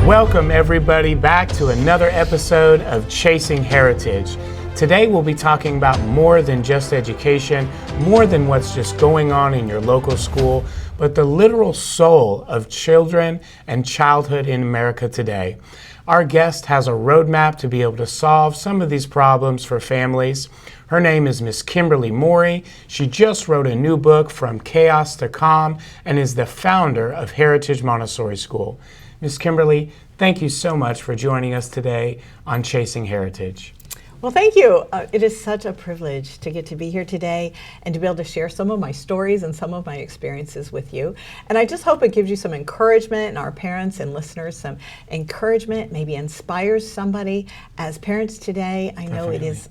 Welcome everybody back to another episode of Chasing Heritage. Today we'll be talking about more than just education, more than what's just going on in your local school, but the literal soul of children and childhood in America today. Our guest has a roadmap to be able to solve some of these problems for families. Her name is Miss Kimberly Morey. She just wrote a new book, From Chaos to Calm, and is the founder of Heritage Montessori School. Miss Kimberly, thank you so much for joining us today on Chasing Heritage. Well, thank you. It is such a privilege to get to be here today and to be able to share some of my stories and some of my experiences with you. And I just hope it gives you some encouragement, and our parents and listeners some encouragement, maybe inspires somebody. As parents today, I know Definitely. it is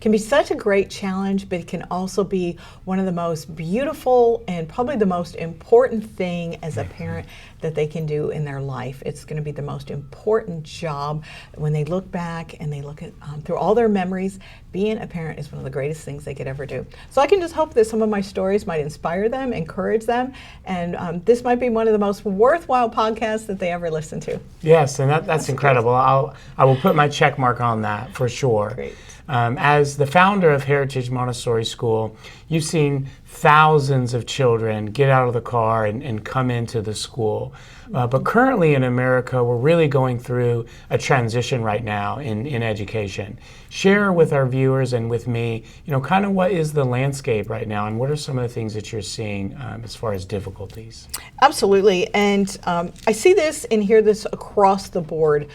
can be such a great challenge, but it can also be one of the most beautiful and probably the most important thing as a parent that they can do in their life. It's going to be the most important job when they look back and they look at through all their memories. Being a parent is one of the greatest things they could ever do. So I can just hope that some of my stories might inspire them, encourage them, and this might be one of the most worthwhile podcasts that they ever listen to. Yes, and that's incredible. I will put my check mark on that for sure. Great. As the founder of Heritage Montessori School, you've seen thousands of children get out of the car and come into the school. But currently in America, we're really going through a transition right now in education. Share with our viewers and with me, kind of what is the landscape right now, and what are some of the things that you're seeing as far as difficulties? Absolutely, and I see this and hear this across the board.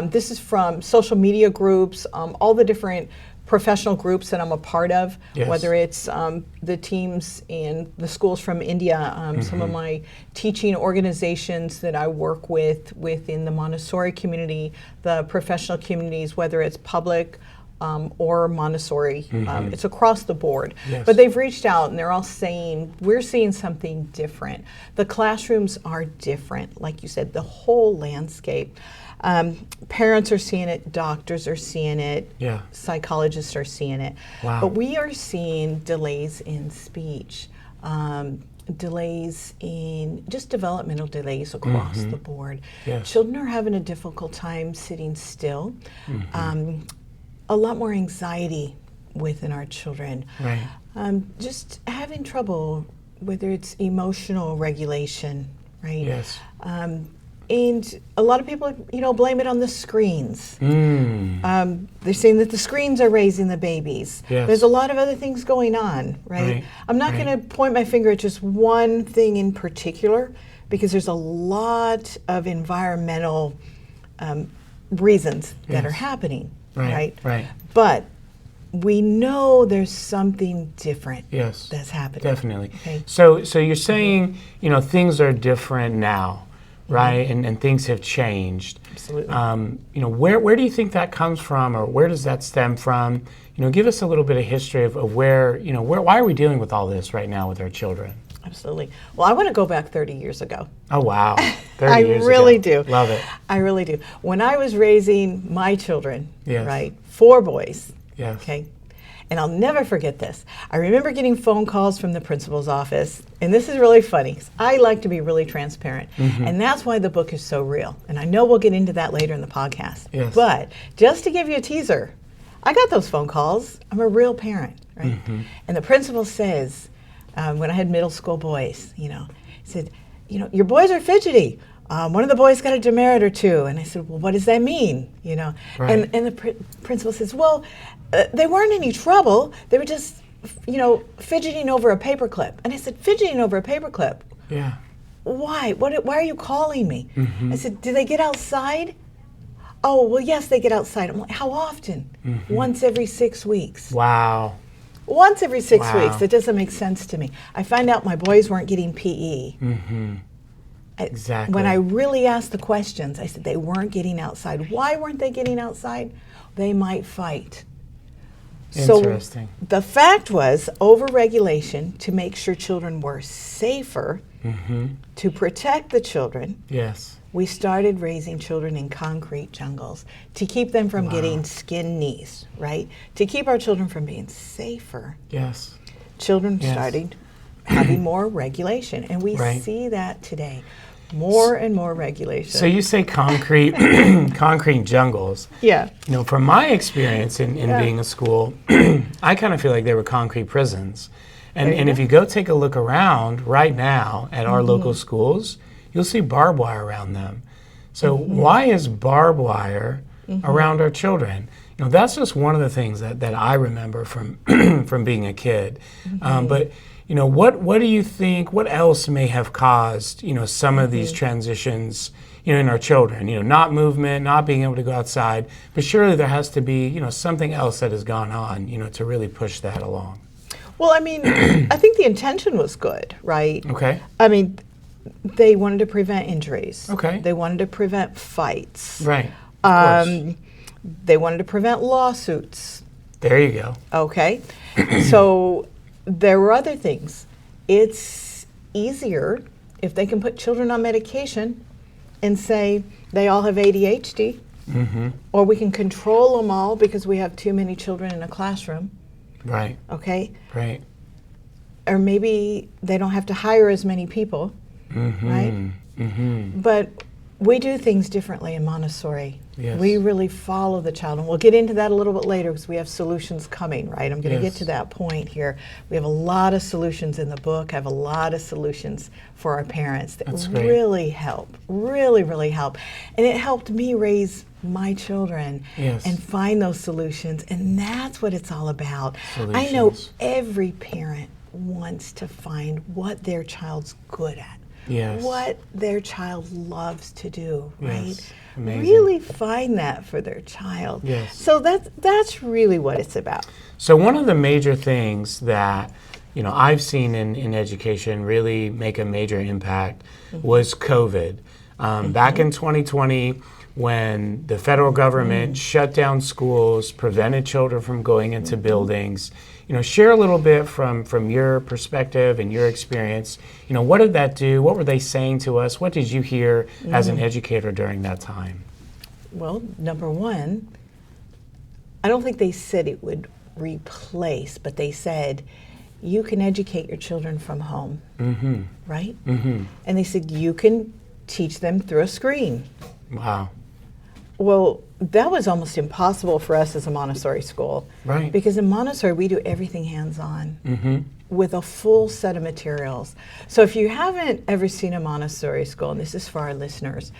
This is from social media groups, all the different professional groups that I'm a part of, Yes. whether it's the teams in the schools from India, some of my teaching organizations that I work with within the Montessori community, the professional communities, whether it's public or Montessori. It's across the board. Yes. But they've reached out and they're all saying, we're seeing something different. The classrooms are different, like you said, the whole landscape. Parents are seeing it, doctors are seeing it, Yeah. psychologists are seeing it. Wow. But we are seeing delays in speech, delays in just developmental delays across the board. Yes. Children are having a difficult time sitting still. A lot more anxiety within our children. Right. Just having trouble, whether it's emotional regulation, right? Yes. And a lot of people, blame it on the screens. They're saying that the screens are raising the babies. Yes. There's a lot of other things going on, right? Right, I'm not right. going to point my finger at just one thing in particular, because there's a lot of environmental reasons that are Yes. happening, Right, right. But we know there's something different Yes. that's happening. Definitely. Okay. So you're saying, things are different now, right? And things have changed. Absolutely. Where do you think that comes from, or where does that stem from? Give us a little bit of history of where, why are we dealing with all this right now with our children? Absolutely. Well, I want to go back 30 years ago. Oh, wow. 30 I years really ago. do. Love it. I really do. When I was raising my children, Yes. right, 4 boys, Yes. okay, and I'll never forget this. I remember getting phone calls from the principal's office, and this is really funny, 'cause I like to be really transparent, and that's why the book is so real. And I know we'll get into that later in the podcast. Yes. But just to give you a teaser, I got those phone calls. I'm a real parent, right? And the principal says, when I had middle school boys, he said, your boys are fidgety. One of the boys got a demerit or 2. And I said, well, what does that mean? Right. And the principal says, well, they weren't any trouble. They were just, fidgeting over a paperclip. And I said, fidgeting over a paperclip? Yeah. Why? Why are you calling me? I said, do they get outside? Oh, well, yes, they get outside. I'm like, how often? Once every 6 weeks. Wow. Once every 6 Wow. weeks. That doesn't make sense to me. I find out my boys weren't getting PE. Exactly. When I really asked the questions, I said they weren't getting outside. Why weren't they getting outside? They might fight. Interesting. So the fact was overregulation to make sure children were safer, to protect the children. Yes. We started raising children in concrete jungles to keep them from getting skin knees, right? To keep our children from being safer. Yes. Children Yes. started having more regulation, and we Right. see that today. More and more regulation. So you say concrete, concrete jungles. Yeah. You know, from my experience in being a school, I kind of feel like they were concrete prisons. And if you go take a look around right now at our local schools, you'll see barbed wire around them. So why is barbed wire around our children? You know, that's just one of the things that I remember from from being a kid. But you know, what do you think? What else may have caused some of these transitions? In our children, not movement, not being able to go outside. But surely there has to be something else that has gone on, to really push that along. Well, I mean, I think the intention was good, right? Okay. I mean, they wanted to prevent injuries. Okay. They wanted to prevent fights. Right. Of course. They wanted to prevent lawsuits. There you go. Okay. So there were other things. It's easier if they can put children on medication and say they all have ADHD, or we can control them all because we have too many children in a classroom. Right. Okay. Right. Or maybe they don't have to hire as many people, right? But we do things differently in Montessori. Yes. We really follow the child, and we'll get into that a little bit later because we have solutions coming, right? I'm going to get to that point here. We have a lot of solutions in the book. I have a lot of solutions for our parents that really help, really help. And it helped me raise my children and find those solutions, and that's what it's all about. I know every parent wants to find what their child's good at. Yes. What their child loves to do, right? Yes. Amazing. Really find that for their child. Yes. So that's really what it's about. So one of the major things that I've seen in education really make a major impact was COVID. Back in 2020, when the federal government shut down schools, prevented children from going into buildings. Share a little bit from your perspective and your experience. What did that do? What were they saying to us? What did you hear as an educator during that time? Well, number one, I don't think they said it would replace, but they said you can educate your children from home, right? And they said you can teach them through a screen. Wow. Well, that was almost impossible for us as a Montessori school. Right. Because in Montessori, we do everything hands-on with a full set of materials. So if you haven't ever seen a Montessori school, and this is for our listeners,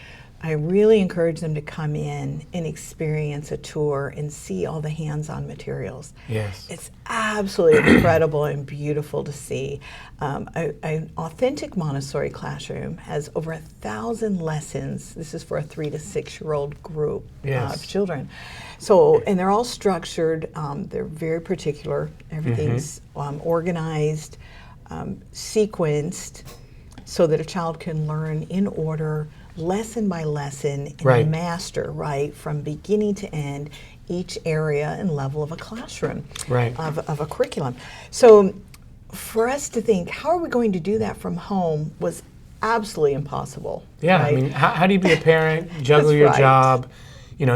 I really encourage them to come in and experience a tour and see all the hands-on materials. Yes. It's absolutely incredible and beautiful to see. An authentic Montessori classroom has over 1,000 lessons. This is for a 3 to 6 year old group of children. So, and they're all structured. They're very particular. Everything's organized, sequenced, so that a child can learn in order, lesson by lesson, and master, from beginning to end, each area and level of a classroom, of a curriculum. So for us to think, how are we going to do that from home was absolutely impossible. Yeah, I mean, how do you be a parent, juggle your job,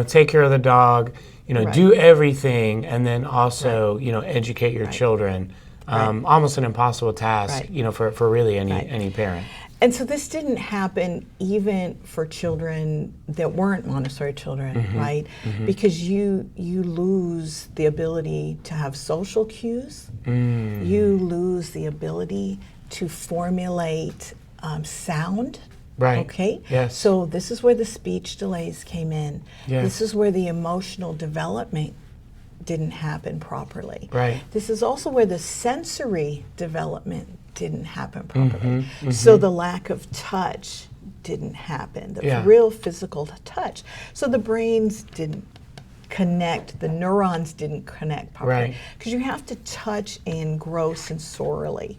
take care of the dog, do everything, and then also, educate your children? Almost an impossible task, for really any parent. And so this didn't happen even for children that weren't Montessori children, right? Because you lose the ability to have social cues. You lose the ability to formulate sound. Right. Okay? Yes. So this is where the speech delays came in. Yes. This is where the emotional development didn't happen properly. Right. This is also where the sensory development didn't happen properly. So the lack of touch didn't happen, the real physical touch. So the brains didn't connect, the neurons didn't connect properly. Because you have to touch and grow sensorially.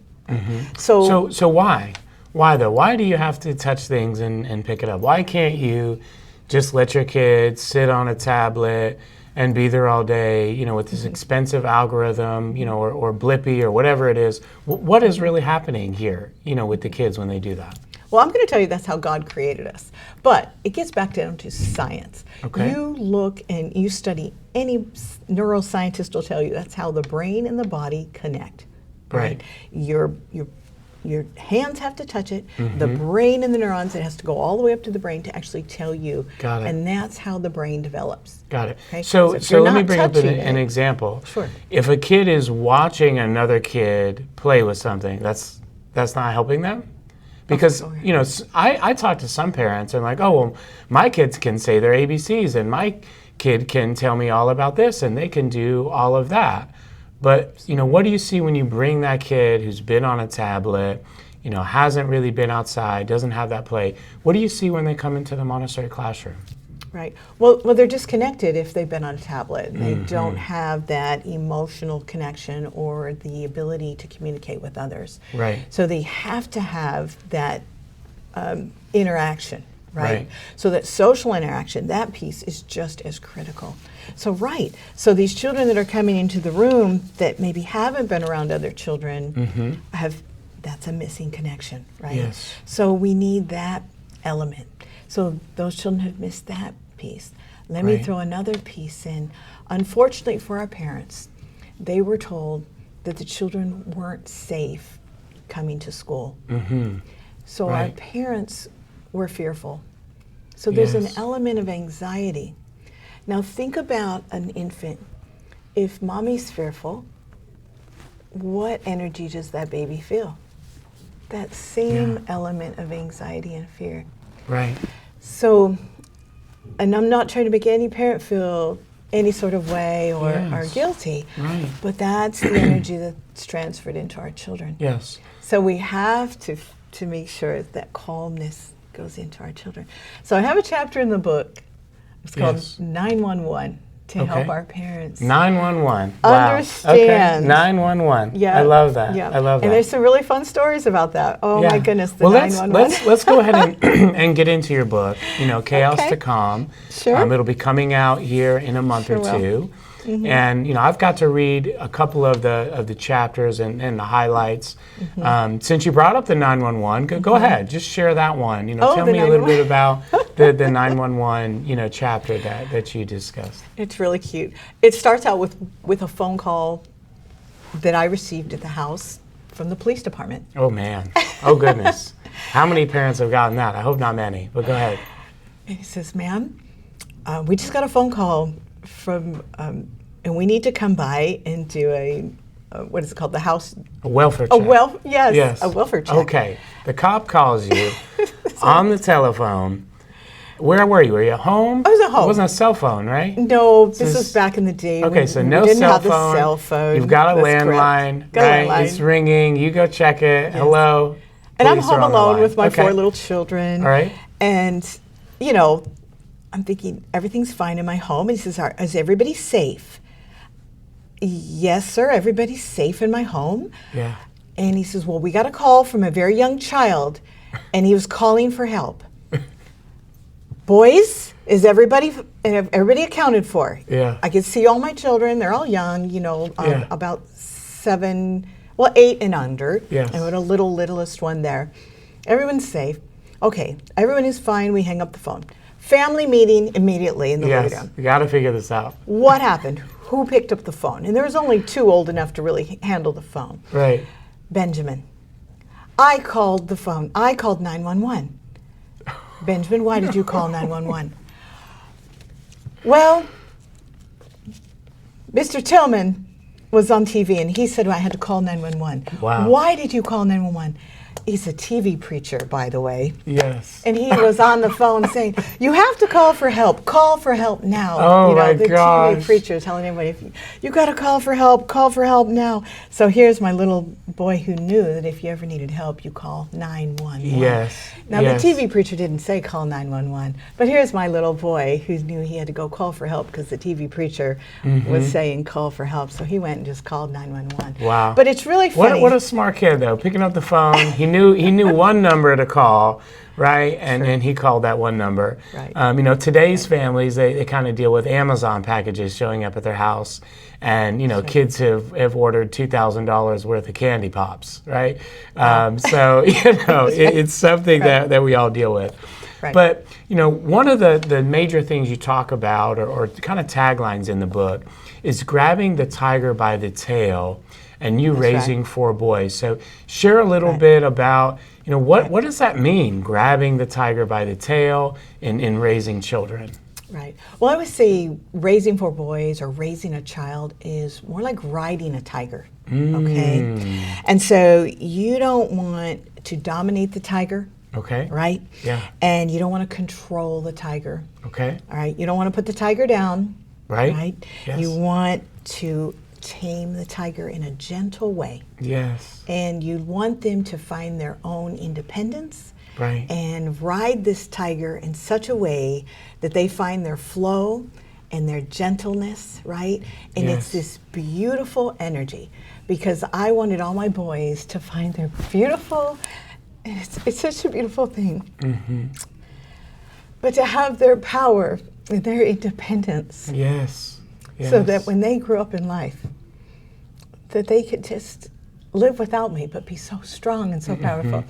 So why? Why though? Why do you have to touch things and pick it up? Why can't you just let your kids sit on a tablet and be there all day, with this expensive algorithm, or Blippy or whatever it is? What is really happening here, with the kids when they do that? Well, I'm going to tell you that's how God created us. But it gets back down to science. Okay. You look and you study, any neuroscientist will tell you that's how the brain and the body connect. Right. Your your hands have to touch it, the brain and the neurons, it has to go all the way up to the brain to actually tell you. Got it. And that's how the brain develops. Got it. Okay? So if you're let me not bring up touching an it- example. Sure. If a kid is watching another kid play with something, that's not helping them? Because, Okay. you know, I talk to some parents and like, oh, well, my kids can say their ABCs and my kid can tell me all about this and they can do all of that. But, you know, what do you see when you bring that kid who's been on a tablet, you know, hasn't really been outside, doesn't have that play? What do you see when they come into the Montessori classroom? Right. Well, they're disconnected if they've been on a tablet. They don't have that emotional connection or the ability to communicate with others. Right. So they have to have that interaction, right? Right. So that social interaction, that piece is just as critical. So so these children that are coming into the room that maybe haven't been around other children that's a missing connection, right? Yes. So we need that element. So those children have missed that piece. Let me Right. throw another piece in. Unfortunately for our parents, they were told that the children weren't safe coming to school. So our Right. parents were fearful. So there's an Yes. element of anxiety. Now think about an infant. If mommy's fearful, what energy does that baby feel? That same Yeah. element of anxiety and fear. Right. So, and I'm not trying to make any parent feel any sort of way or Yes. guilty, Right. but that's the energy that's transferred into our children. Yes. So we have to make sure that calmness goes into our children. So I have a chapter in the book. It's called Yes. 911 to Okay. help our parents 911. Wow. understand. Okay. 911. Yeah, I love that. Yeah. I love that. And there's some really fun stories about that. Oh Yeah. my goodness, the well, 911. let's go ahead and, and get into your book. You know, Chaos Okay. to Calm. Sure. It'll be coming out here in a month Sure or will. two. And you know, I've got to read a couple of the chapters and the highlights. Since you brought up the 911, go ahead, just share that one. You know, Oh, tell the me a little bit 911. about the 911 chapter that you discussed. It's really cute. It starts out with a phone call that I received at the house from the police department. Oh man, oh goodness, how many parents have gotten that? I hope not many. But go ahead. And he says, "Ma'am, we just got a phone call from, and we need to come by and do a what is it called? The house A welfare a check. yes, a welfare check." Okay. The cop calls you on the telephone. Where were you? Were you at home? I was at home. It wasn't a cell phone, right? No, this This- was back in the day. Okay, when so we no didn't cell have the phone. cell phone. You've got a That's correct. landline, Got a right? landline. It's ringing. You go check it. Hello. And I'm Police are home on the alone line. with my Okay. 4 little children. All right. And, I'm thinking everything's fine in my home. And he says, is everybody safe? Yes, sir, everybody's safe in my home. Yeah. And he says, well, we got a call from a very young child, and he was calling for help. Boys, is everybody accounted for? Yeah. I could see all my children. They're all young, Yeah. about 8 and under. Yes. And with a littlest one there. Everyone's safe. Okay, everyone is fine. We hang up the phone. Family meeting immediately in the living Yes. room. You got to figure this out. What happened? Who picked up the phone? And there was only 2 old enough to really handle the phone. Right. Benjamin. I called the phone. I called 911. Benjamin, why did you call 911? Well, Mr. Tillman was on TV and he said I had to call 911. Wow. Why did you call 911? He's a TV preacher, by the way. Yes. And he was on the phone saying, you have to call for help. Call for help now. Oh, my the gosh. TV preacher telling everybody, you got to call for help now. So here's my little boy who knew that if you ever needed help, you call 911. Yes. Now, Yes. the TV preacher didn't say call 911, but here's my little boy who knew he had to go call for help because the TV preacher was saying call for help. So he went and just called 911. Wow. But it's really funny. What a smart kid though, picking up the phone. He knew one number to call, right? And he called that one number. Right. Today's families, they kind of deal with Amazon packages showing up at their house. And, kids have ordered $2,000 worth of candy pops, right? It's something that we all deal with. Right. But, one of the major things you talk about or kind of taglines in the book is grabbing the tiger by the tail and you That's raising right. 4 boys. So share a little Right. bit about, what does that mean, grabbing the tiger by the tail in raising children? Right. Well, I would say raising 4 boys or raising a child is more like riding a tiger. Okay. And so you don't want to dominate the tiger. Okay. Right? Yeah. And you don't want to control the tiger. Okay. All right. You don't want to put the tiger down. Right. Right? Yes. You want to tame the tiger in a gentle way. Yes. And you want them to find their own independence. Right. And ride this tiger in such a way that they find their flow and their gentleness, right? And Yes. it's this beautiful energy, because I wanted all my boys to find their beautiful, and it's such a beautiful thing. But to have their power and their independence, Yes. Yes. so that when they grew up in life, that they could just live without me, but be so strong and so powerful.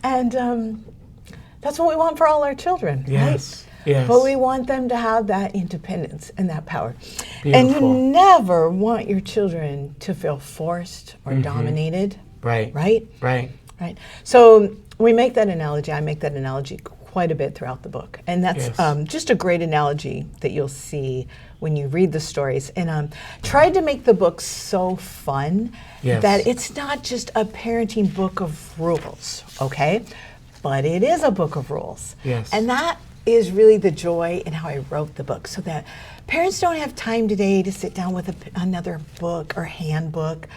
And that's what we want for all our children, Yes. right? Yes. But we want them to have that independence and that power. And Beautiful. you never want your children to feel forced or dominated, Right. right? Right. Right. So we make that analogy. I make that analogy quite a bit throughout the book, and that's Yes. just a great analogy that you'll see when you read the stories. And tried to make the book so fun Yes. that it's not just a parenting book of rules, okay? But it is a book of rules. Yes. And that is really the joy in how I wrote the book, so that parents don't have time today to sit down with another book or handbook.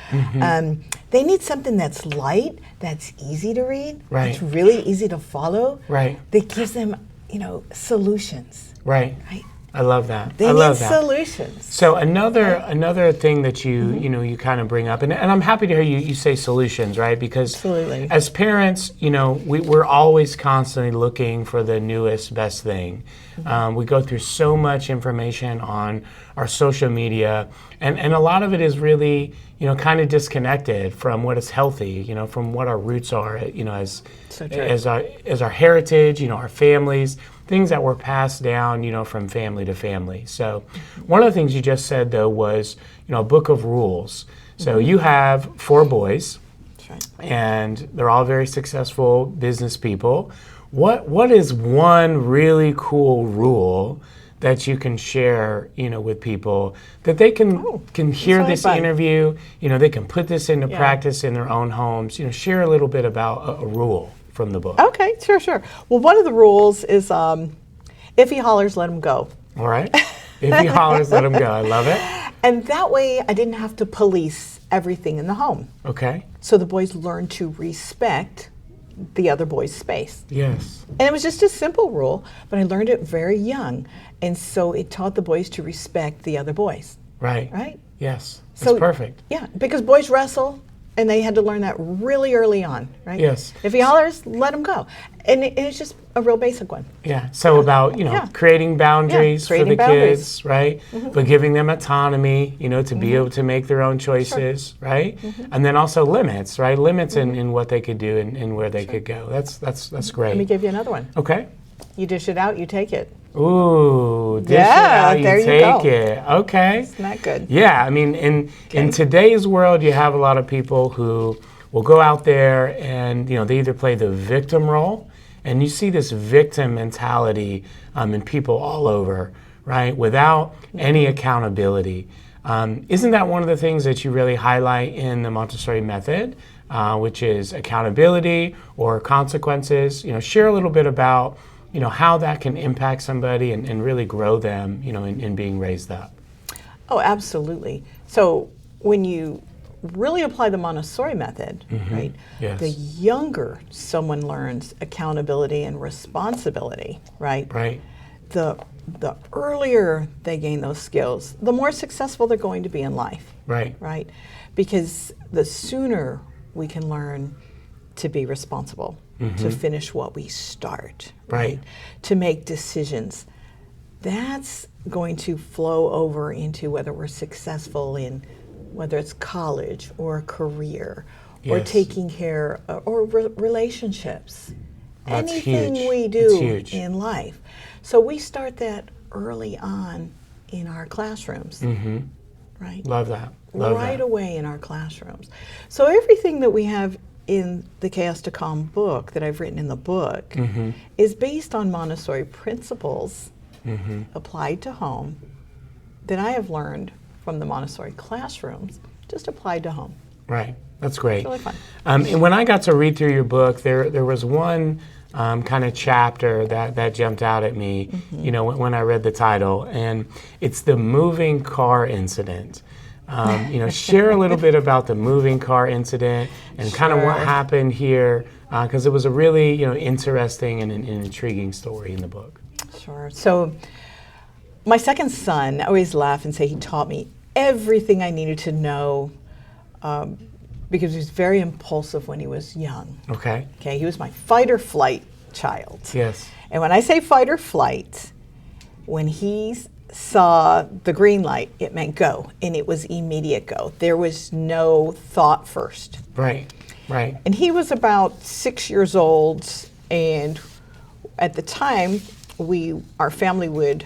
They need something that's light, that's easy to read, Right. that's really easy to follow, Right. that gives them, solutions, Right. right? I love that. They I need love that. solutions. So another thing that you kind of bring up, and I'm happy to hear you say solutions, right? Because Absolutely. as parents, we're always constantly looking for the newest, best thing. We go through so much information on our social media, and a lot of it is really kind of disconnected from what is healthy, from what our roots are, as So true. as our heritage, our families, things that were passed down, from family to family. So one of the things you just said, though, was, a book of rules. So you have 4 boys, That's right. and they're all very successful business people. What is one really cool rule that you can share, with people, that they can hear really this fun. interview, they can put this into Yeah. practice in their own homes, share a little bit about a rule from the book. Okay, sure. Well, one of the rules is if he hollers, let him go. All right? If he hollers, let him go. I love it. And that way I didn't have to police everything in the home. Okay. So the boys learned to respect the other boy's space. Yes. And it was just a simple rule, but I learned it very young. And so it taught the boys to respect the other boys, Right. right? Yes. That's perfect. Yeah, because boys wrestle, and they had to learn that really early on, right? Yes. If he hollers, let him go. And it's just a real basic one. Yeah. So about, Yeah. creating boundaries for creating the boundaries. kids, right? But giving them autonomy, to be able to make their own choices, right? And then also limits, right? Limits in what they could do and where they could go. That's Let me great. give you another one. Okay. You dish it out, you take it. Ooh, dish Yeah, it out, there you you go. take it. Okay. Isn't that good? Yeah, I mean, in today's world, you have a lot of people who will go out there and, they either play the victim role, and you see this victim mentality in people all over, right, without any accountability. Isn't that one of the things that you really highlight in the Montessori method, which is accountability or consequences? Share a little bit about, how that can impact somebody and really grow them, in being raised up. Oh, absolutely. So when you really apply the Montessori method, right? Yes. The younger someone learns accountability and responsibility, right? Right. The earlier they gain those skills, the more successful they're going to be in life, Right. right? Because the sooner we can learn to be responsible, to finish what we start, Right. To make decisions, that's going to flow over into whether we're successful in whether it's college or a career or Yes. taking care or relationships. That's Anything huge. we That's do huge. in life. So we start that early on in our classrooms, right? Love that. Love right that. away in our classrooms. So everything that we have in the Chaos to Calm book that I've written in the book is based on Montessori principles applied to home that I have learned from the Montessori classrooms, just applied to home. Right. That's great. It's really fun. And when I got to read through your book, there was one kind of chapter that jumped out at me, you know, when I read the title, and it's the moving car incident. You know, share a little bit about the moving car incident and kind of what happened here, because it was a really, you know, interesting and an intriguing story in the book. Sure. So my second son, I always laugh and say he taught me everything I needed to know, because he was very impulsive when he was young. Okay. Okay, he was my fight or flight child. Yes. And when I say fight or flight, when he saw the green light, it meant go, and it was immediate go. There was no thought first. Right. Right. And he was about 6 years old, and at the time, our family would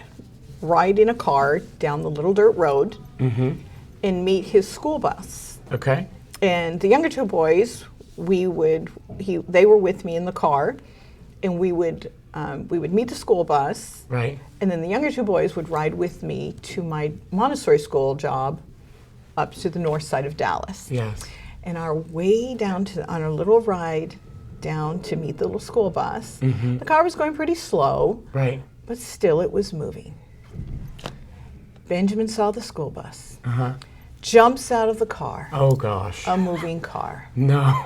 ride in a car down the little dirt road and meet his school bus. Okay. And the younger two boys, they were with me in the car, and we would meet the school bus. Right. And then the younger two boys would ride with me to my Montessori school job up to the north side of Dallas. Yes. And our way down on our little ride down to meet the little school bus, the car was going pretty slow, Right. but still it was moving. Benjamin saw the school bus, jumps out of the car, Oh gosh. a moving car. No.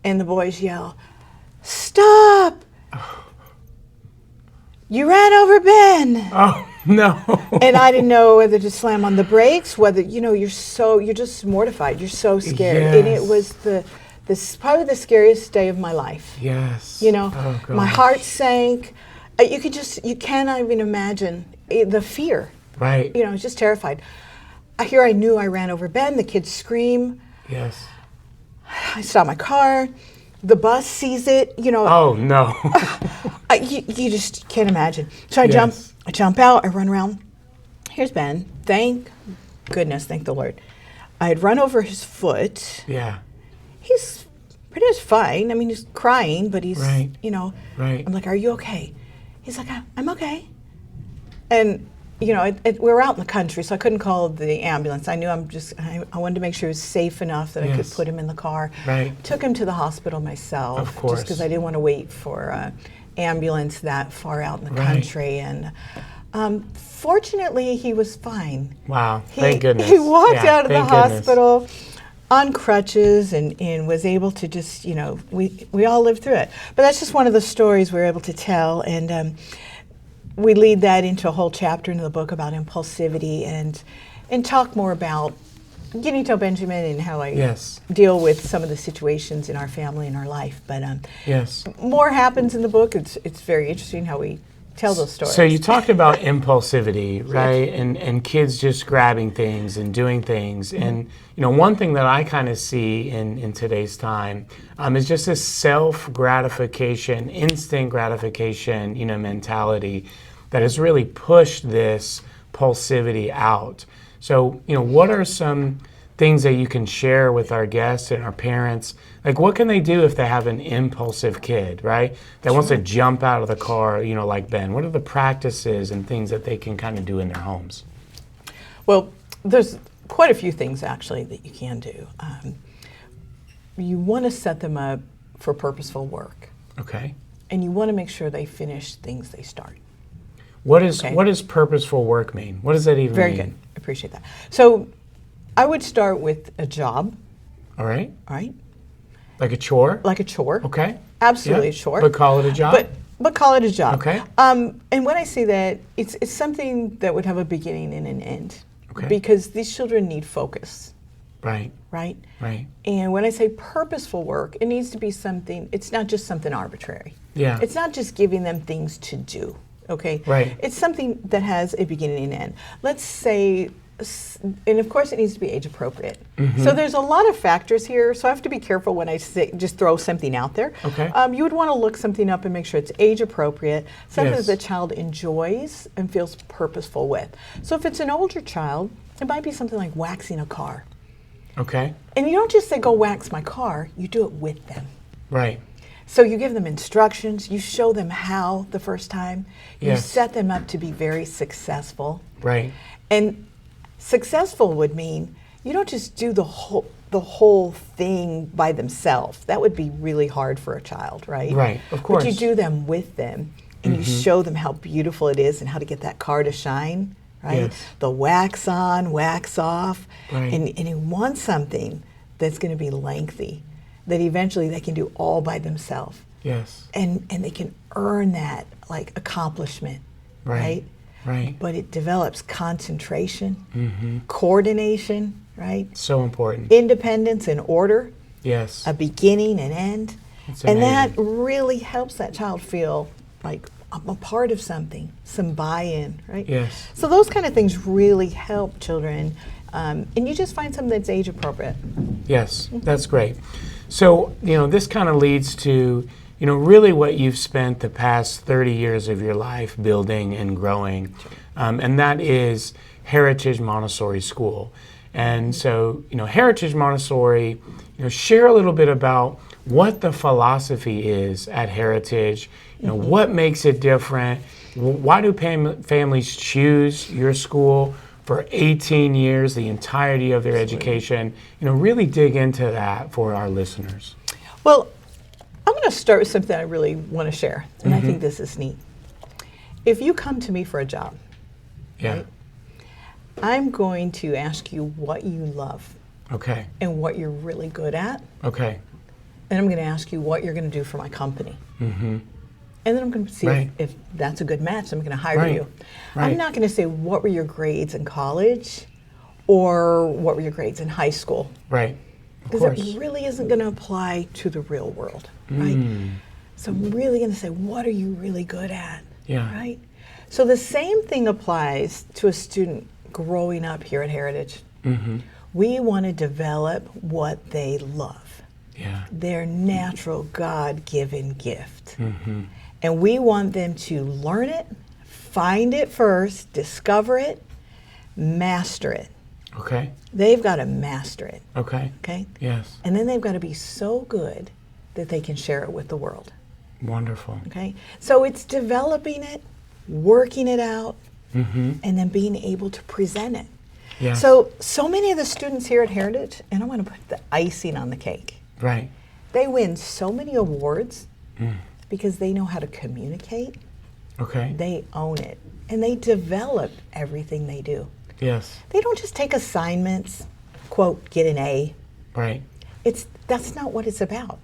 And the boys yell, "Stop! You ran over Ben!" Oh no. And I didn't know whether to slam on the brakes, whether, you know, you're just mortified. You're so scared. And it was probably the scariest day of my life. Yes. You know, Oh, my gosh. heart sank. You cannot even imagine the fear. Right. You know, I was just terrified. I knew I ran over Ben. The kids scream. Yes. I stop my car. The bus sees it. You know, Oh no. you just can't imagine. So I Yes. jump out. I run around. Here's Ben. Thank goodness, thank the Lord. I had run over his foot. Yeah. He's pretty much fine. I mean, he's crying, but he's, Right. you know. Right. I'm like, "Are you okay?" He's like, "I'm okay." And, you know, we were out in the country, so I couldn't call the ambulance. I knew I wanted to make sure he was safe enough that I could Yes. put him in the car. Right. Took him to the hospital myself. Of course. Just because I didn't want to wait for an ambulance that far out in the Right. country. And fortunately, he was fine. Wow. Thank goodness. He walked Yeah, out of the thank goodness. hospital on crutches and was able to just, you know, we all lived through it. But that's just one of the stories we were able to tell. And we lead that into a whole chapter in the book about impulsivity and talk more about getting to know Benjamin and how I Yes. deal with some of the situations in our family and our life. But Yes. more happens in the book. It's very interesting how we tell those stories. So you talked about impulsivity, right? And kids just grabbing things and doing things. And you know, one thing that I kind of see in today's time is just this self-gratification, instant gratification, you know, mentality that has really pushed this impulsivity out. So, you know, what are some things that you can share with our guests and our parents? Like, what can they do if they have an impulsive kid, right? That wants to jump out of the car, you know, like Ben. What are the practices and things that they can kind of do in their homes? Well, there's quite a few things actually that you can do. You want to set them up for purposeful work, Okay. and you want to make sure they finish things they start. What does Okay. purposeful work mean? What does that even Very mean? good. I appreciate that. So I would start with a job, All right. all right? Like a chore? Like a chore. Okay. Absolutely Yeah. a chore. But call it a job? But call it a job. Okay. And when I say that, it's something that would have a beginning and an end. Okay. Because these children need focus, Right. right? Right. And when I say purposeful work, it needs to be something, it's not just something arbitrary. Yeah. It's not just giving them things to do, okay? Right. It's something that has a beginning and end. Let's say, and of course it needs to be age appropriate. So there's a lot of factors here, so I have to be careful when I say, just throw something out there. Okay. You would want to look something up and make sure it's age appropriate, something Yes. that the child enjoys and feels purposeful with. So if it's an older child, It might be something like waxing a car. Okay. And you don't just say, go wax my car, you do it with them. Right. So you give them instructions, you show them how the first time, you Yes. set them up to be very successful. Right. And successful would mean you don't just do the whole thing by themselves. That would be really hard for a child, right? Right, of course. But you do them with them, and you show them how beautiful it is and how to get that car to shine, right? Yes. The wax on, wax off. Right. And you want something that's going to be lengthy, that eventually they can do all by themselves. Yes. And they can earn that like accomplishment, right? Right. But it develops concentration, coordination, right? So important. Independence and order, Yes. a beginning and end. It's And that amazing. really helps that child feel like I'm a part of something, some buy-in, right? Yes. So those kind of things really help children. And you just find something that's age appropriate. Yes, that's great. So, this kind of leads to, really what you've spent the past 30 years of your life building and growing, and that is Heritage Montessori School. And so, Heritage Montessori, share a little bit about what the philosophy is at Heritage, what makes it different, why do families choose your school for 18 years, the entirety of their education, really dig into that for our listeners. Well, I'm going to start with something I really want to share, and I think this is neat. If you come to me for a job, Yeah. right, I'm going to ask you what you love Okay. and what you're really good at, Okay. and I'm going to ask you what you're going to do for my company. And then I'm going to see Right. if that's a good match. I'm going to hire Right. you. Right. I'm not going to say what were your grades in college or what were your grades in high school, Right. Of because course. it really isn't going to apply to the real world, right? So I'm really going to say, what are you really good at, Yeah. right? So the same thing applies to a student growing up here at Heritage. We want to develop what they love, Yeah. their natural God-given gift. And we want them to learn it, find it first, discover it, master it. Okay. They've got to master it, Okay. okay? Yes. And then they've got to be so good that they can share it with the world, Wonderful. okay? So it's developing it, working it out, Mm-hmm. and then being able to present it. Yes. So many of the students here at Heritage, and I'm going to put the icing on the cake, Right. they win so many awards because they know how to communicate, Okay. they own it, and they develop everything they do. Yes. They don't just take assignments, quote, get an A. Right. That's not what it's about.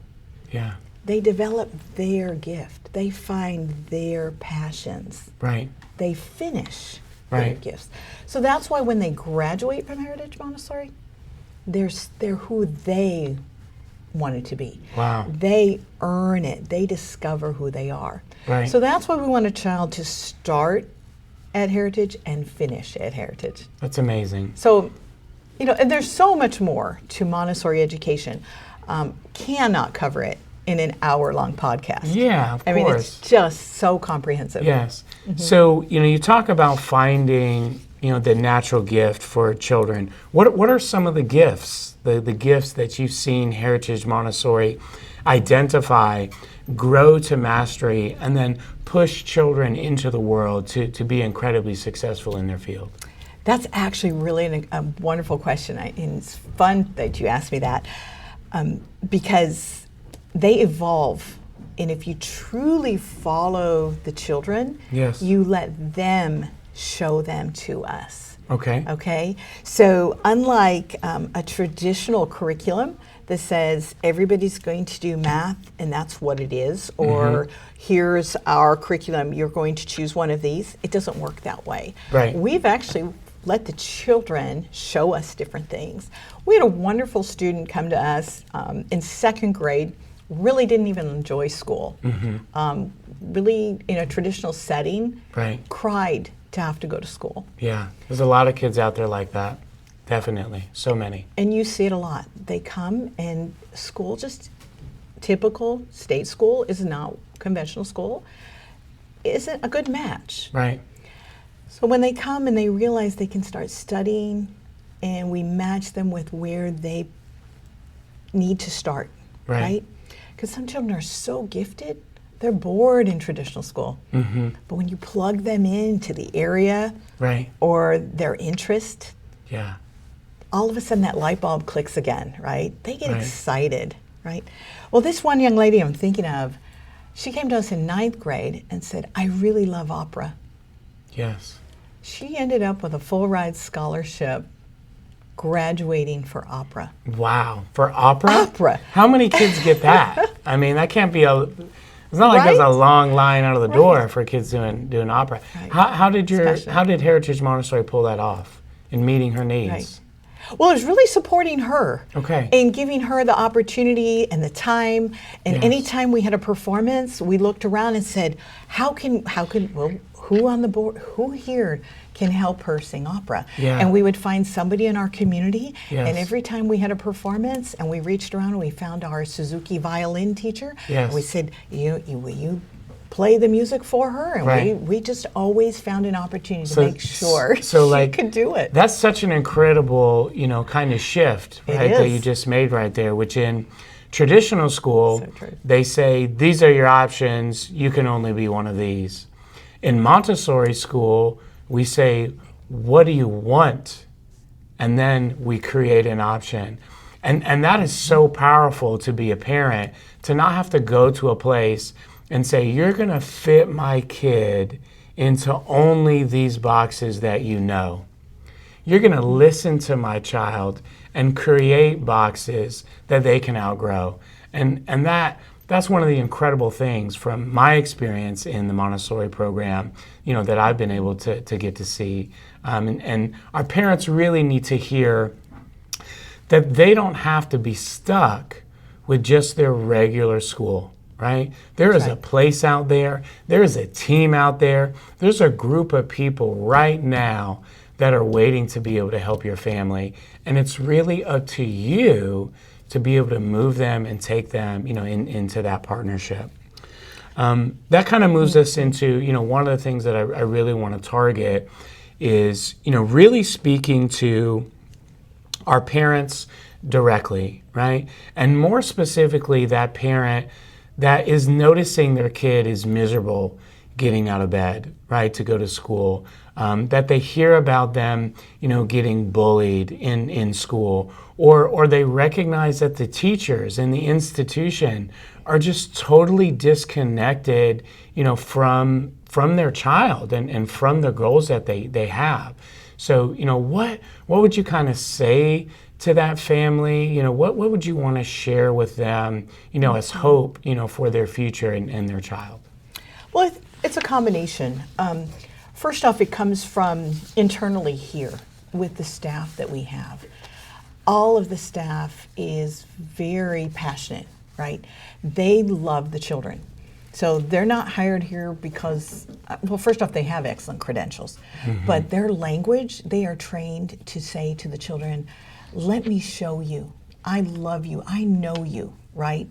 Yeah. They develop their gift. They find their passions. Right. They finish their Right. gifts. So that's why when they graduate from Heritage Montessori, they're who they wanted to be. Wow. They earn it. They discover who they are. Right. So that's why we want a child to start at Heritage and finish at Heritage. That's amazing. So, and there's so much more to Montessori education. Cannot cover it in an hour-long podcast. Yeah, of I mean, course. it's just so comprehensive. Yes. So, you talk about finding, the natural gift for children. What are some of the gifts, the gifts that you've seen Heritage Montessori identify, grow to mastery, and then push children into the world to be incredibly successful in their field? That's actually really a wonderful question. And it's fun that you asked me that because they evolve. And if you truly follow the children, Yes. you let them show them to us. Okay. Okay? So unlike a traditional curriculum that says everybody's going to do math and that's what it is, or here's our curriculum, you're going to choose one of these, it doesn't work that way. Right. We've actually let the children show us different things. We had a wonderful student come to us in second grade, really didn't even enjoy school. Really, in a traditional setting, Right. cried to have to go to school. Yeah. There's a lot of kids out there like that. Definitely. So many. And you see it a lot. They come and school, just typical state school is not conventional school, isn't a good match. Right. So when they come and they realize they can start studying and we match them with where they need to start, right? Because some children are so gifted, they're bored in traditional school. But when you plug them into the area or their interest, all of a sudden that light bulb clicks again, right? They get excited, right? Well, this one young lady I'm thinking of, she came to us in 9th grade and said, I really love opera. Yes. She ended up with a full ride scholarship graduating for opera. Wow. For opera? Opera. How many kids get that? I mean, that can't be it's not like there's a long line out of the door for kids doing opera. How did Heritage Montessori pull that off in meeting her needs? Well, it was really supporting her. Okay. And giving her the opportunity and the time. And anytime we had a performance, we looked around and said, who on the board, who here can help her sing opera? And we would find somebody in our community. And every time we had a performance and we reached around and we found our Suzuki violin teacher, and we said, will you play the music for her? And we just always found an opportunity to make sure she could do it. That's such an incredible, kind of shift, that you just made right there, which in traditional school, they say, these are your options, you can only be one of these. In Montessori school, we say, what do you want? And then we create an option. And that is so powerful to be a parent, to not have to go to a place and say, you're going to fit my kid into only these boxes that you know. You're going to listen to my child and create boxes that they can outgrow. And that's one of the incredible things from my experience in the Montessori program, that I've been able to get to see. And our parents really need to hear that they don't have to be stuck with just their regular school. Right? There is a place out there. There is a team out there. There's a group of people right now that are waiting to be able to help your family. And it's really up to you to be able to move them and take them, into that partnership. That kind of moves us into, one of the things that I really want to target is, really speaking to our parents directly, right? And more specifically, that parent that is noticing their kid is miserable getting out of bed, right, to go to school, that they hear about them, getting bullied in school, or they recognize that the teachers in the institution are just totally disconnected, from their child and from the goals that they have. So, what would you kind of say to that family? What would you want to share with them, as hope, for their future and their child? Well, it's a combination. First off, it comes from internally here with the staff that we have. All of the staff is very passionate, right? They love the children. So they're not hired here because, well, first off, they have excellent credentials, but their language, they are trained to say to the children, let me show you. I love you. I know you, right?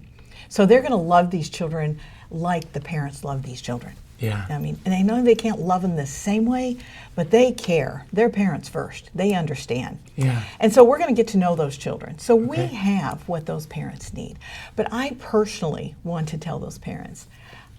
So they're going to love these children like the parents love these children. Yeah. I mean, and I know they can't love them the same way, but they care. They're parents first. They understand. Yeah. And so we're going to get to know those children. So we have what those parents need. But I personally want to tell those parents,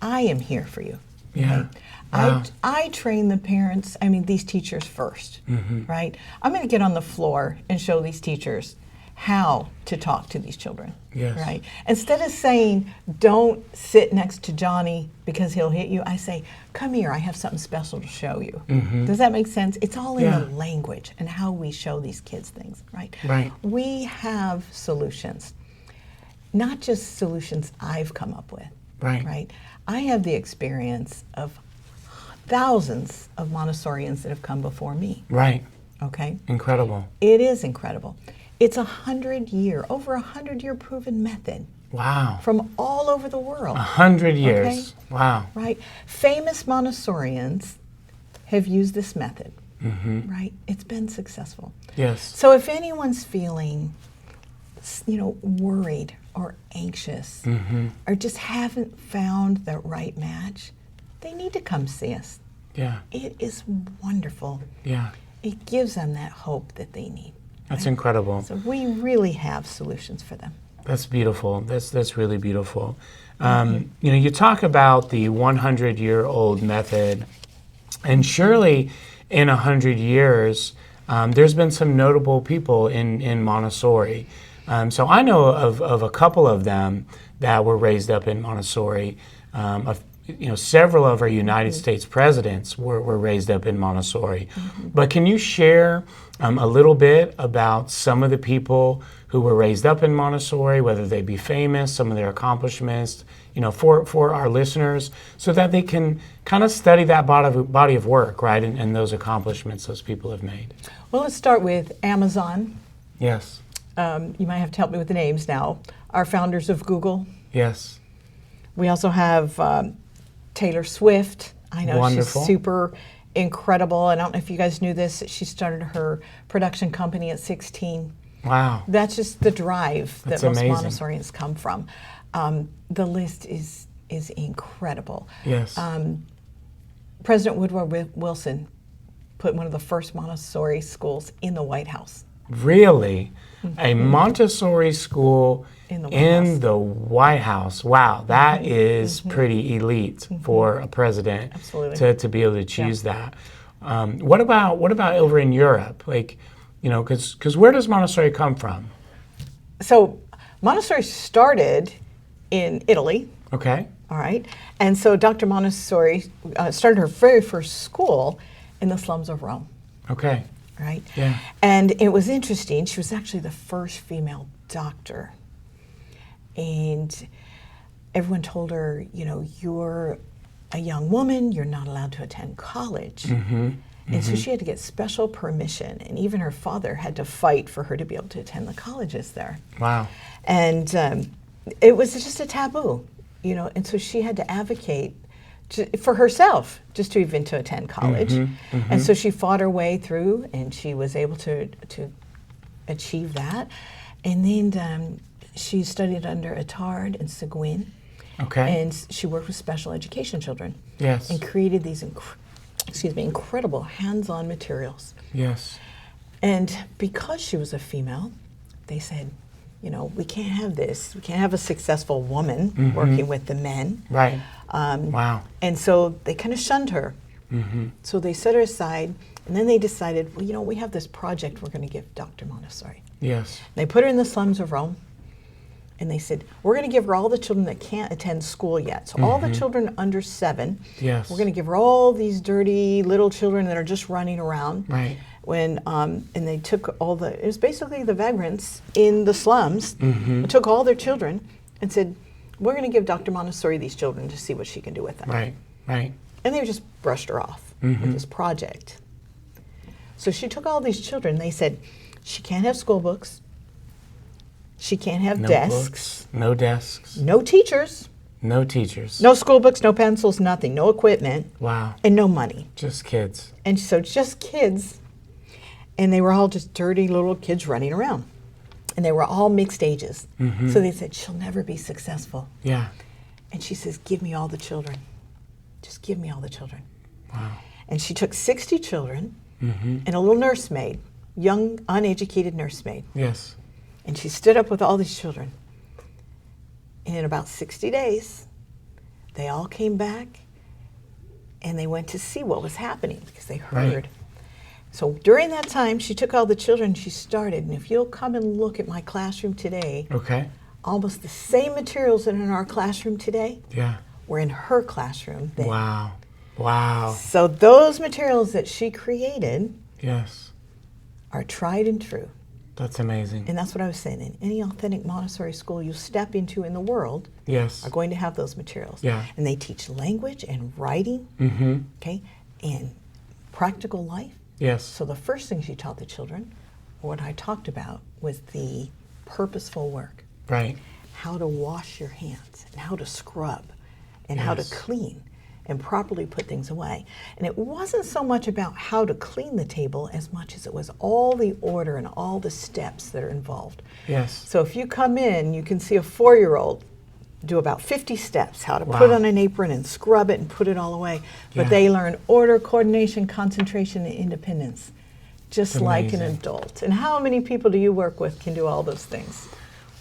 I am here for you. Yeah. Right? Wow. I train the parents, these teachers first, right? I'm going to get on the floor and show these teachers how to talk to these children, right? Instead of saying, don't sit next to Johnny because he'll hit you, I say, come here, I have something special to show you. Does that make sense? It's all in the language and how we show these kids things, right? Right. We have solutions, not just solutions I've come up with, right? I have the experience of thousands of Montessorians that have come before me. Right. Okay? Incredible. It is incredible. It's over 100-year proven method. Wow. From all over the world. 100 years. Okay? Wow. Right. Famous Montessorians have used this method. Right? It's been successful. Yes. So if anyone's feeling, worried or anxious or just haven't found the right match, they need to come see us. Yeah. It is wonderful. Yeah. It gives them that hope that they need. That's incredible. So we really have solutions for them. That's beautiful. That's really beautiful. You talk about the 100-year-old method, and surely in 100 years, there's been some notable people in Montessori. So I know of a couple of them that were raised up in Montessori. Several of our United States presidents were raised up in Montessori. But can you share a little bit about some of the people who were raised up in Montessori, whether they be famous, some of their accomplishments, for our listeners, so that they can kind of study that body of work, right, and those accomplishments those people have made? Well, let's start with Amazon. Yes. You might have to help me with the names now. Our founders of Google. Yes. We also have Taylor Swift. I know Wonderful. She's super incredible. I don't know if you guys knew this. She started her production company at 16. Wow. That's just the drive That's that most amazing. Montessorians come from. The list is incredible. Yes. President Woodrow Wilson put one of the first Montessori schools in the White House. Really? A Montessori school in the White House. Wow, that is pretty elite for a president. Absolutely. to be able to choose that. What about over in Europe? Because where does Montessori come from? So Montessori started in Italy. Okay. All right. And so Dr. Montessori started her very first school in the slums of Rome. Okay. Right? Yeah. And it was interesting. She was actually the first female doctor. And everyone told her, you're a young woman, you're not allowed to attend college. And so she had to get special permission. And even her father had to fight for her to be able to attend the colleges there. Wow. And it was just a taboo, and so she had to advocate for herself just to even to attend college. And so she fought her way through, and she was able to achieve that. And then she studied under Attard and Seguin. Okay. And she worked with special education children. Yes. And created these incredible hands-on materials. Yes. And because she was a female, they said, we can't have this. We can't have a successful woman working with the men. Right. Wow. And so they kind of shunned her. So they set her aside, and then they decided, well, we have this project we're going to give Dr. Montessori. Yes. They put her in the slums of Rome, and they said, we're going to give her all the children that can't attend school yet. So all the children under 7, Yes. we're going to give her all these dirty little children that are just running around. Right. And they took it was basically the vagrants in the slums, took all their children and said, we're going to give Dr. Montessori these children to see what she can do with them. Right. Right. And they just brushed her off with this project. So she took all these children. They said, she can't have school books. She can't have No desks. books, no desks, No teachers. no teachers. No school books, no pencils, nothing. No equipment. Wow. And no money. Just kids. And so just kids. And they were all just dirty little kids running around. And they were all mixed ages. So they said, she'll never be successful. Yeah. And she says, give me all the children. Just give me all the children. Wow. And she took 60 children and a little nursemaid, young, uneducated nursemaid. Yes. And she stood up with all these children. And in about 60 days, they all came back and they went to see what was happening because they heard. Right. So during that time, she took all the children, she started, and if you'll come and look at my classroom today, Okay. almost the same materials that are in our classroom today Yeah. were in her classroom then. Wow. Wow. So those materials that she created Yes. are tried and true. That's amazing. And that's what I was saying. In any authentic Montessori school you step into in the world Yes. are going to have those materials. Yeah. And they teach language and writing, okay, and practical life. Yes. So the first thing she taught the children, what I talked about, was the purposeful work. Right. How to wash your hands, and how to scrub, and how to Yes. clean, and properly put things away. And it wasn't so much about how to clean the table as much as it was all the order and all the steps that are involved. Yes. So if you come in, you can see a 4-year-old do about 50 steps, how to put Wow. on an apron and scrub it and put it all away. But Yeah. they learn order, coordination, concentration, and independence. just It's like an amazing. adult. And how many people do you work with can do all those things?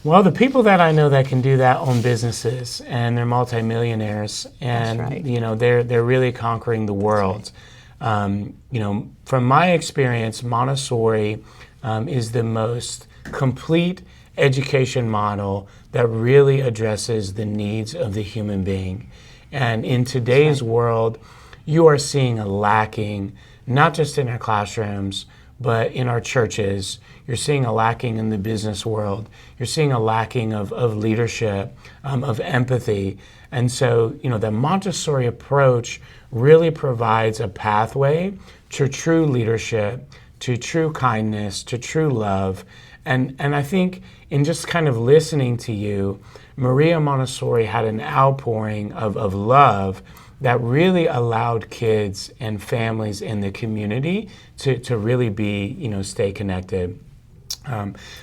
Well, the people that I know that can do that own businesses, and they're multimillionaires, and That's right. they're really conquering the world. From my experience, Montessori is the most complete education model that really addresses the needs of the human being. And in today's world, you are seeing a lacking, not just in our classrooms, but in our churches. You're seeing a lacking in the business world. You're seeing a lacking of leadership, of empathy. And so, the Montessori approach really provides a pathway to true leadership, to true kindness, to true love. And I think in just kind of listening to you, Maria Montessori had an outpouring of love that really allowed kids and families in the community to really stay connected.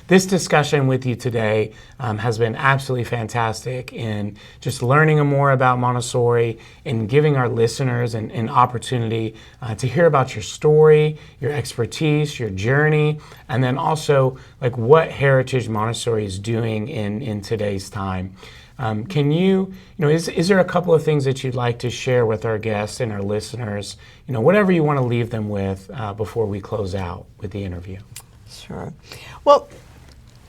This discussion with you today has been absolutely fantastic in just learning more about Montessori and giving our listeners an opportunity to hear about your story, your expertise, your journey, and then also like what Heritage Montessori is doing in today's time. Can you, is there a couple of things that you'd like to share with our guests and our listeners, whatever you want to leave them with before we close out with the interview? Sure. Well,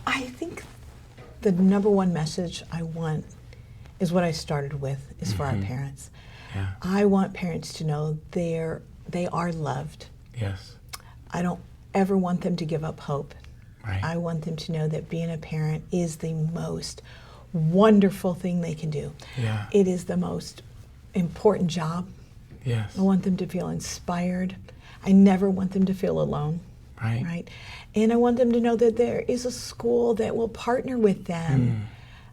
I think the number one message I want is what I started with, is for our parents. Yeah. I want parents to know they are loved. Yes. I don't ever want them to give up hope. Right. I want them to know that being a parent is the most wonderful thing they can do. Yeah. It is the most important job. Yes. I want them to feel inspired. I never want them to feel alone. Right. Right. And I want them to know that there is a school that will partner with them,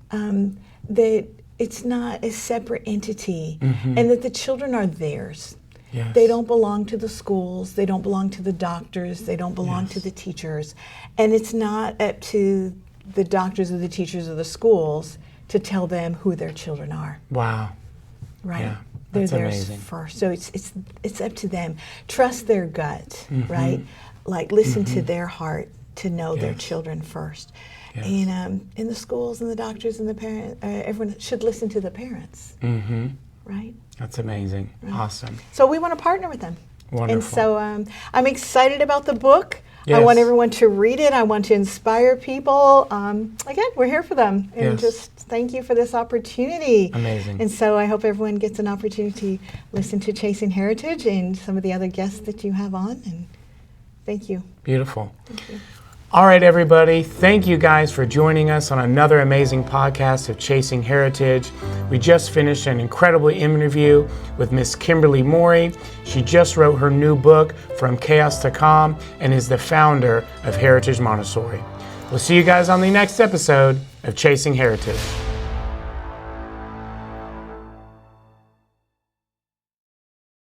that it's not a separate entity, and that the children are theirs. Yes. They don't belong to the schools, they don't belong to the doctors, they don't belong to the teachers. And it's not up to the doctors or the teachers or the schools to tell them who their children are. Wow. Right. Yeah, They're that's theirs amazing. first. So it's up to them. Trust their gut, right? Like listen to their heart to know their Yes. children first. Yes. And in the schools and the doctors and the parents, everyone should listen to the parents, right? That's amazing. Awesome. So we want to partner with them. Wonderful. And so I'm excited about the book. I Yes. want everyone to read it. I want to inspire people. Again, we're here for them. And Yes. just thank you for this opportunity. Amazing. And so I hope everyone gets an opportunity to listen to Chasing Heritage and some of the other guests that you have on. And thank you. Beautiful. Thank you. All right, everybody. Thank you guys for joining us on another amazing podcast of Chasing Heritage. We just finished an incredible interview with Miss Kimberly Morey. She just wrote her new book, From Chaos to Calm, and is the founder of Heritage Montessori. We'll see you guys on the next episode of Chasing Heritage.